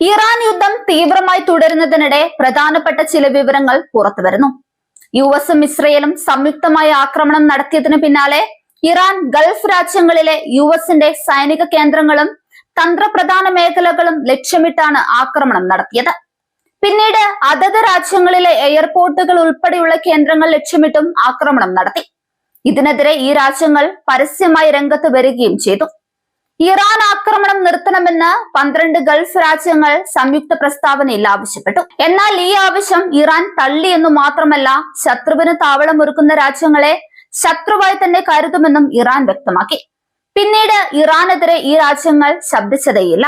Iran യുദ്ധം തീവ്രമായി തുടരുന്നതിനിടെ പ്രധാനപ്പെട്ട ചില വിവരങ്ങൾ പുറത്തുവരുന്നു. യുഎസും ഇസ്രയേലും സംയുക്തമായ ആക്രമണം നടത്തിയതിനു പിന്നാലെ ഇറാൻ ഗൾഫ് രാജ്യങ്ങളിലെ യുഎസിന്റെ സൈനിക കേന്ദ്രങ്ങളും തന്ത്രപ്രധാന മേഖലകളും ലക്ഷ്യമിട്ടാണ് ആക്രമണം നടത്തിയത്. പിന്നീട് അതത് രാജ്യങ്ങളിലെ എയർപോർട്ടുകൾ ഉൾപ്പെടെയുള്ള കേന്ദ്രങ്ങൾ ലക്ഷ്യമിട്ടും ആക്രമണം നടത്തി. ഇതിനെതിരെ ഈ രാജ്യങ്ങൾ പരസ്യമായി രംഗത്ത് വരികയും ചെയ്തു. ഇറാൻ ആക്രമണം നിർത്തണമെന്ന് 12 ഗൾഫ് രാജ്യങ്ങൾ സംയുക്ത പ്രസ്താവനയിൽ ആവശ്യപ്പെട്ടു. എന്നാൽ ഈ ആവശ്യം ഇറാൻ തള്ളിയെന്നു മാത്രമല്ല, ശത്രുവിന് താവളമൊരുക്കുന്ന രാജ്യങ്ങളെ ശത്രുവായി തന്നെ കരുതുമെന്നും ഇറാൻ വ്യക്തമാക്കി. പിന്നീട് ഇറാനെതിരെ ഈ രാജ്യങ്ങൾ ശബ്ദിച്ചതേയില്ല.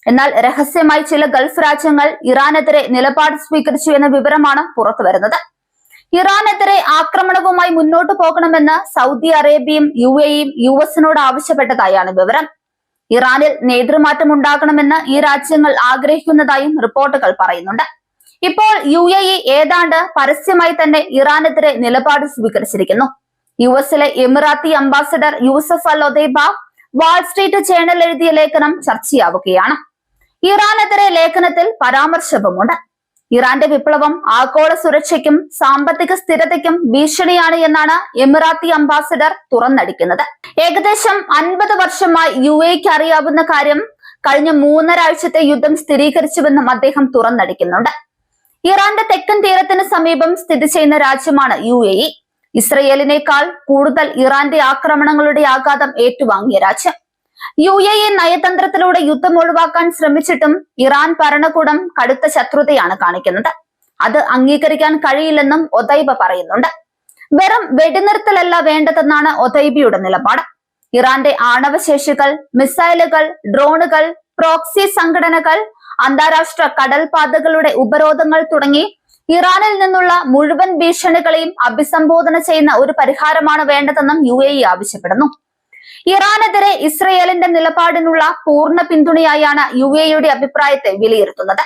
എന്നാൽ രഹസ്യമായി ചില ഗൾഫ് രാജ്യങ്ങൾ ഇറാനെതിരെ നിലപാട് സ്വീകരിച്ചു എന്ന വിവരമാണ് പുറത്തുവരുന്നത്. ഇറാനെതിരെ ആക്രമണവുമായി മുന്നോട്ടു പോകണമെന്ന് സൗദി അറേബ്യയും UAEയും യുഎസിനോട് ആവശ്യപ്പെട്ടതായാണ് വിവരം. ഇറാനിൽ നേതൃമാറ്റം ഉണ്ടാകണമെന്ന് ഈ രാജ്യങ്ങൾ ആഗ്രഹിക്കുന്നതായും റിപ്പോർട്ടുകൾ പറയുന്നുണ്ട്. ഇപ്പോൾ UAE ഏതാണ്ട് പരസ്യമായി തന്നെ ഇറാനെതിരെ നിലപാട് സ്വീകരിച്ചിരിക്കുന്നു. യുഎസിലെ എമിറാത്തി അംബാസഡർ യൂസഫ് അൽ ഒദൈബ വാൾസ്ട്രീറ്റ് ജേണൽ എഴുതിയ ലേഖനം ചർച്ചയാവുകയാണ്. ഇറാനെതിരെ ലേഖനത്തിൽ പരാമർശവുമുണ്ട്. ഇറാന്റെ വിപ്ലവം ആഗോള സുരക്ഷയ്ക്കും സാമ്പത്തിക സ്ഥിരതയ്ക്കും ഭീഷണിയാണ് എന്നാണ് എമിറാത്തി അംബാസഡർ തുറന്നടിക്കുന്നത്. ഏകദേശം 50 വർഷമായി UAEക്ക് അറിയാവുന്ന കാര്യം കഴിഞ്ഞ 3.5 ആഴ്ചത്തെ യുദ്ധം സ്ഥിരീകരിച്ചുവെന്നും അദ്ദേഹം തുറന്നടിക്കുന്നുണ്ട്. ഇറാന്റെ തെക്കൻ തീരത്തിന് സമീപം സ്ഥിതി ചെയ്യുന്ന രാജ്യമാണ് UAE. ഇസ്രയേലിനേക്കാൾ കൂടുതൽ ഇറാന്റെ ആക്രമണങ്ങളുടെ ആഘാതം ഏറ്റുവാങ്ങിയ രാജ്യം. UAE നയതന്ത്രത്തിലൂടെ യുദ്ധം ഒഴിവാക്കാൻ ശ്രമിച്ചിട്ടും ഇറാൻ ഭരണകൂടം കടുത്ത ശത്രുതയാണ് കാണിക്കുന്നത്. അത് അംഗീകരിക്കാൻ കഴിയില്ലെന്നും ഒദൈബ പറയുന്നുണ്ട്. വെറും വെടിനിർത്തലല്ല വേണ്ടതെന്നാണ് ഒദൈബയുടെ നിലപാട്. ഇറാന്റെ ആണവശേഷികൾ, മിസൈലുകൾ, ഡ്രോണുകൾ, പ്രോക്സി സംഘടനകൾ, അന്താരാഷ്ട്ര കടൽപാതകളുടെ ഉപരോധങ്ങൾ തുടങ്ങി ഇറാനിൽ നിന്നുള്ള മുഴുവൻ ഭീഷണികളെയും അഭിസംബോധന ചെയ്യുന്ന ഒരു പരിഹാരമാണ് വേണ്ടതെന്നും UAE ആവശ്യപ്പെടുന്നു. ഇറാനെതിരെ ഇസ്രയേലിന്റെ നിലപാടിനുള്ള പൂർണ്ണ പിന്തുണയായാണ് UAEയുടെ അഭിപ്രായത്തെ വിലയിരുത്തുന്നത്.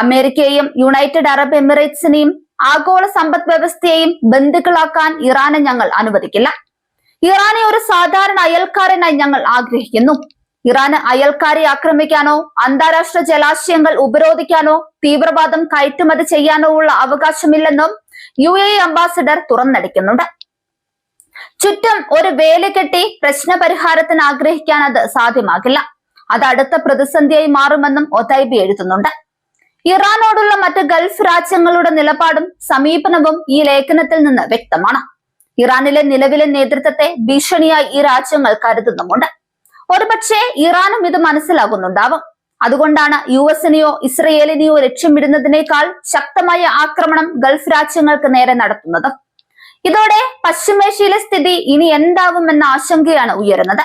അമേരിക്കയെയും യുണൈറ്റഡ് അറബ് എമിറേറ്റ്സിനെയും ആഗോള സമ്പദ് വ്യവസ്ഥയെയും ബന്ദികളാക്കാൻ ഇറാനെ ഞങ്ങൾ അനുവദിക്കില്ല. ഇറാനെ ഒരു സാധാരണ അയൽക്കാരനായി ഞങ്ങൾ ആഗ്രഹിക്കുന്നു. ഇറാന് അയൽക്കാരെ ആക്രമിക്കാനോ അന്താരാഷ്ട്ര ജലാശയങ്ങൾ ഉപരോധിക്കാനോ തീവ്രവാദം കയറ്റുമതി ചെയ്യാനോ ഉള്ള അവകാശമില്ലെന്നും UAE അംബാസഡർ തുറന്നടിക്കുന്നുണ്ട്. ചുറ്റും ഒരു വേലി കെട്ടി പ്രശ്നപരിഹാരത്തിന് ആഗ്രഹിക്കാൻ അത് സാധ്യമാകില്ല. അത് അടുത്ത പ്രതിസന്ധിയായി മാറുമെന്നും ഒതൈബ എഴുതുന്നുണ്ട്. ഇറാനോടുള്ള മറ്റ് ഗൾഫ് രാജ്യങ്ങളുടെ നിലപാടും സമീപനവും ഈ ലേഖനത്തിൽ നിന്ന് വ്യക്തമാണ്. ഇറാനിലെ നിലവിലെ നേതൃത്വത്തെ ഭീഷണിയായി ഈ രാജ്യങ്ങൾ കരുതുന്നുമുണ്ട്. ഒരുപക്ഷെ ഇറാനും ഇത് മനസ്സിലാകുന്നുണ്ടാവും. അതുകൊണ്ടാണ് യുഎസിനെയോ ഇസ്രയേലിനെയോ ലക്ഷ്യമിടുന്നതിനേക്കാൾ ശക്തമായ ആക്രമണം ഗൾഫ് രാജ്യങ്ങൾക്ക് നേരെ നടത്തുന്നത്. ഇതോടെ പശ്ചിമേഷ്യയിലെ സ്ഥിതി ഇനി എന്താകുമെന്ന ആശങ്കയാണ് ഉയരുന്നത്.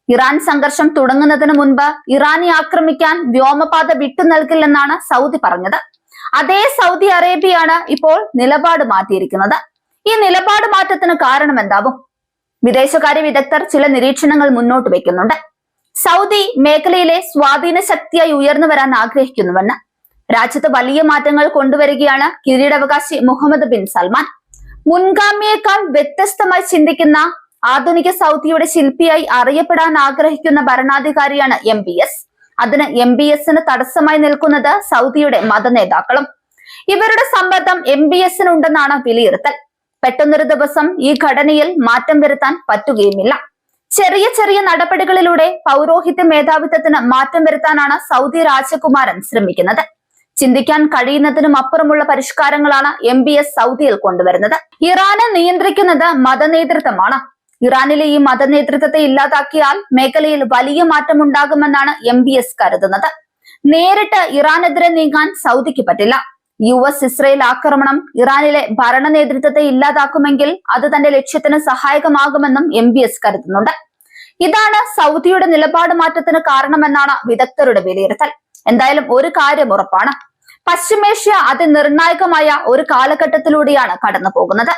ഇറാൻ സംഘർഷം തുടങ്ങുന്നതിന് മുൻപ് ഇറാനെ ആക്രമിക്കാൻ വ്യോമപാത വിട്ടു നൽകില്ലെന്നാണ് സൗദി പറഞ്ഞത്. അതേ സൗദി അറേബ്യയാണ് ഇപ്പോൾ നിലപാട് മാറ്റിയിരിക്കുന്നത്. ഈ നിലപാട് മാറ്റത്തിന് കാരണം എന്താവും? വിദേശകാര്യ വിദഗ്ധർ ചില നിരീക്ഷണങ്ങൾ മുന്നോട്ട് വെക്കുന്നുണ്ട്. സൗദി മേഖലയിലെ സ്വാധീന ശക്തിയായി ഉയർന്നു വരാൻ ആഗ്രഹിക്കുന്നുവെന്ന്. രാജ്യത്ത് വലിയ മാറ്റങ്ങൾ കൊണ്ടുവരികയാണ് കിരീടാവകാശി മുഹമ്മദ് ബിൻ സൽമാൻ. മുൻഗാമിയേക്കാൾ വ്യത്യസ്തമായി ചിന്തിക്കുന്ന ആധുനിക സൗദിയുടെ ശില്പിയായി അറിയപ്പെടാൻ ആഗ്രഹിക്കുന്ന ഭരണാധികാരിയാണ് MBS. അതിന് MBSന് തടസ്സമായി നിൽക്കുന്നത് സൗദിയുടെ മതനേതാക്കളും. ഇവരുടെ സമ്മർദ്ദം MBSനുണ്ടെന്നാണ് വിലയിരുത്തൽ. പെട്ടെന്നൊരു ദിവസം ഈ ഘടനയിൽ മാറ്റം വരുത്താൻ പറ്റുകയുമില്ല. ചെറിയ ചെറിയ നടപടികളിലൂടെ പൗരോഹിത്യ മേധാവിത്വത്തിന് മാറ്റം വരുത്താനാണ് സൗദി രാജകുമാരൻ ശ്രമിക്കുന്നത്. ചിന്തിക്കാൻ കഴിയുന്നതിനും അപ്പുറമുള്ള പരിഷ്കാരങ്ങളാണ് MBS സൗദിയിൽ കൊണ്ടുവരുന്നത്. ഇറാനെ നിയന്ത്രിക്കുന്നത് മതനേതൃത്വമാണ്. ഇറാനിലെ ഈ മതനേതൃത്വത്തെ ഇല്ലാതാക്കിയാൽ മേഖലയിൽ വലിയ മാറ്റമുണ്ടാകുമെന്നാണ് MBS കരുതുന്നത്. നേരിട്ട് ഇറാനെതിരെ നീങ്ങാൻ സൗദിക്ക് പറ്റില്ല. US ഇസ്രയേൽ ആക്രമണം ഇറാനിലെ ഭരണ നേതൃത്വത്തെ ഇല്ലാതാക്കുമെങ്കിൽ അത് തന്റെ ലക്ഷ്യത്തിന് സഹായകമാകുമെന്നും MBS കരുതുന്നുണ്ട്. ഇതാണ് സൗദിയുടെ നിലപാട് മാറ്റത്തിന് കാരണമെന്നാണ് വിദഗ്ധരുടെ വിലയിരുത്തൽ. എന്തായാലും ഒരു കാര്യം ഉറപ്പാണ്, പശ്ചിമേഷ്യ അതിനിർണായകമായ ഒരു കാലഘട്ടത്തിലൂടെയാണ് കടന്നു പോകുന്നത്.